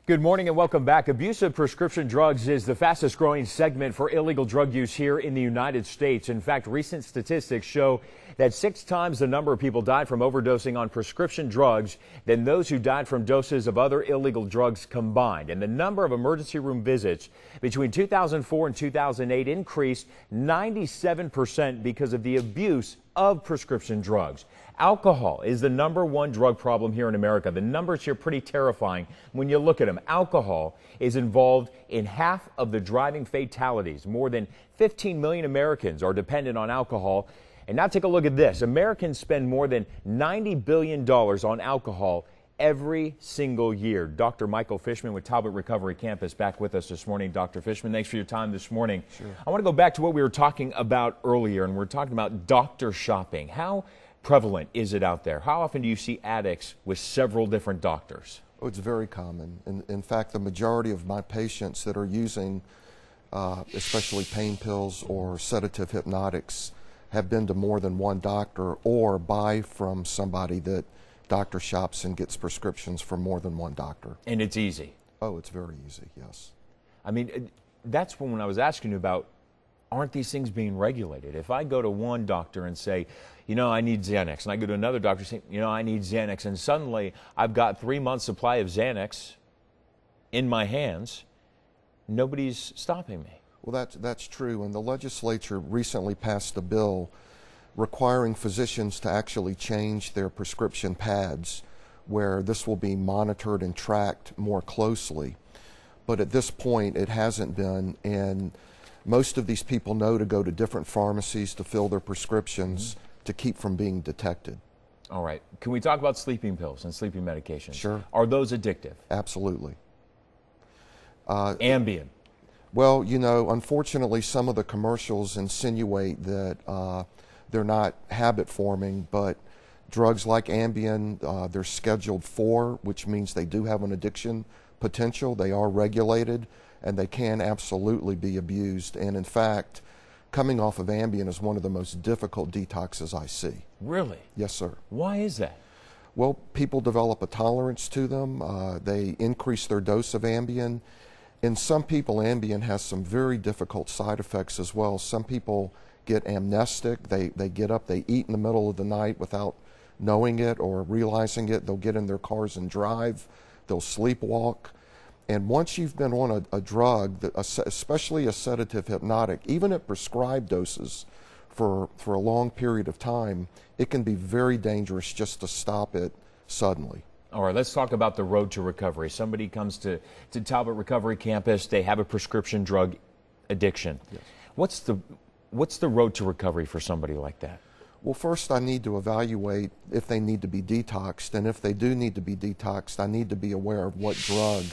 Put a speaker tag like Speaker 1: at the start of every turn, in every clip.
Speaker 1: Good morning and welcome back. Abuse of prescription drugs is the fastest growing segment for illegal drug use here in the United States. In fact, recent statistics show that 6 times the number of people died from overdosing on prescription drugs than those who died from doses of other illegal drugs combined. And the number of emergency room visits between 2004 and 2008 increased 97% because of the abuse of prescription drugs. Alcohol is the #1 drug problem here in America. The numbers here are pretty terrifying when you look at them. Alcohol is involved in half of the driving fatalities. More than 15 million Americans are dependent on alcohol. And now take a look at this. Americans spend more than $90 billion on alcohol every single year. Dr. Michael Fishman with Talbot Recovery Campus back with us this morning. Dr. Fishman, thanks for your time this morning.
Speaker 2: Sure.
Speaker 1: I want to go back to what we were talking about earlier, and we're talking about doctor shopping. How prevalent is it out there? How often do you see addicts with several different doctors?
Speaker 2: Oh, it's very common. In fact, the majority of my patients that are using especially pain pills or sedative hypnotics have been to more than one doctor or buy from somebody that doctor shops and gets prescriptions from more than one doctor.
Speaker 1: And it's easy.
Speaker 2: Oh, it's very easy, yes.
Speaker 1: I mean, that's when I was asking you about, aren't these things being regulated? If I go to one doctor and say, you know, I need Xanax, and I go to another doctor saying, you know, I need Xanax, and suddenly I've got 3 months supply of Xanax in my hands, nobody's stopping me.
Speaker 2: Well, that's true, and the legislature recently passed a bill requiring physicians to actually change their prescription pads where this will be monitored and tracked more closely. But at this point, it hasn't been, and most of these people know to go to different pharmacies to fill their prescriptions to keep from being detected.
Speaker 1: All right. Can we talk about sleeping pills and sleeping medications?
Speaker 2: Sure.
Speaker 1: Are those addictive?
Speaker 2: Absolutely.
Speaker 1: Ambien.
Speaker 2: Well, you know, unfortunately, some of the commercials insinuate that they're not habit forming, but drugs like Ambien, they're Scheduled 4, which means they do have an addiction potential. They are regulated, and they can absolutely be abused. And in fact, coming off of Ambien is one of the most difficult detoxes I see.
Speaker 1: Really?
Speaker 2: Yes, sir.
Speaker 1: Why is that?
Speaker 2: Well, people develop a tolerance to them. They increase their dose of Ambien. In some people, Ambien has some very difficult side effects as well. Some people get amnestic. They get up, they eat in the middle of the night without knowing it or realizing it. They'll get in their cars and drive. They'll sleepwalk. And once you've been on a drug, especially a sedative hypnotic, even at prescribed doses for a long period of time, it can be very dangerous just to stop it suddenly.
Speaker 1: All right, let's talk about the road to recovery. Somebody comes to Talbot Recovery Campus, they have a prescription drug addiction.
Speaker 2: Yes.
Speaker 1: What's the road to recovery for somebody like that?
Speaker 2: Well, first I need to evaluate if they need to be detoxed, and if they do need to be detoxed, I need to be aware of what drug.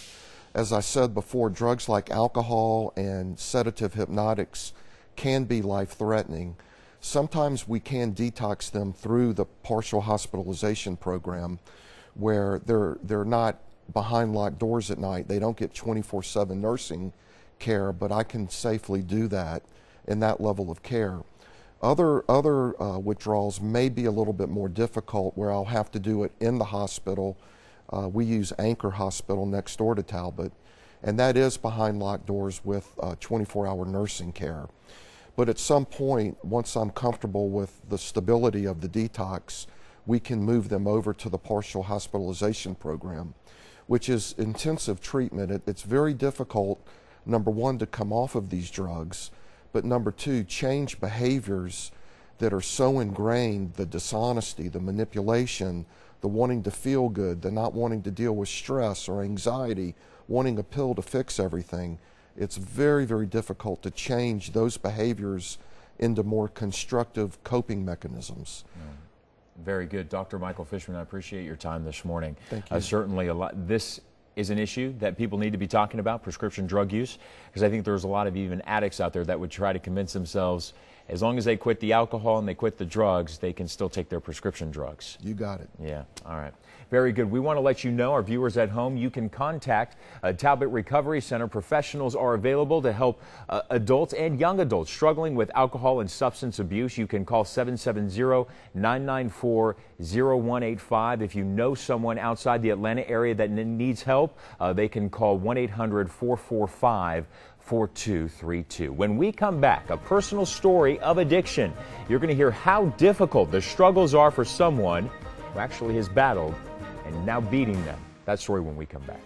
Speaker 2: As I said before, drugs like alcohol and sedative hypnotics can be life-threatening. Sometimes we can detox them through the partial hospitalization program, where they're not behind locked doors at night. They don't get 24/7 nursing care, but I can safely do that in that level of care. Other withdrawals may be a little bit more difficult, where I'll have to do it in the hospital. We use Anchor Hospital next door to Talbot, and that is behind locked doors with 24-hour nursing care. But at some point, once I'm comfortable with the stability of the detox, we can move them over to the partial hospitalization program, which is intensive treatment. It's very difficult, number one, to come off of these drugs, but number two, change behaviors that are so ingrained, the dishonesty, the manipulation, the wanting to feel good, the not wanting to deal with stress or anxiety, wanting a pill to fix everything. It's very, very difficult to change those behaviors into more constructive coping mechanisms.
Speaker 1: Very good. Dr. Michael Fishman, I appreciate your time this morning.
Speaker 2: Thank you.
Speaker 1: Certainly this is an issue that people need to be talking about, prescription drug use, because I think there's a lot of even addicts out there that would try to convince themselves as long as they quit the alcohol and they quit the drugs, they can still take their prescription drugs.
Speaker 2: You got it.
Speaker 1: Yeah. All right. Very good. We want to let you know, our viewers at home, you can contact Talbot Recovery Center. Professionals are available to help adults and young adults struggling with alcohol and substance abuse. You can call 770-994-0185. If you know someone outside the Atlanta area that needs help, they can call 1-800-445-4232. When we come back, a personal story of addiction. You're going to hear how difficult the struggles are for someone who actually has battled and now beating them. That story when we come back.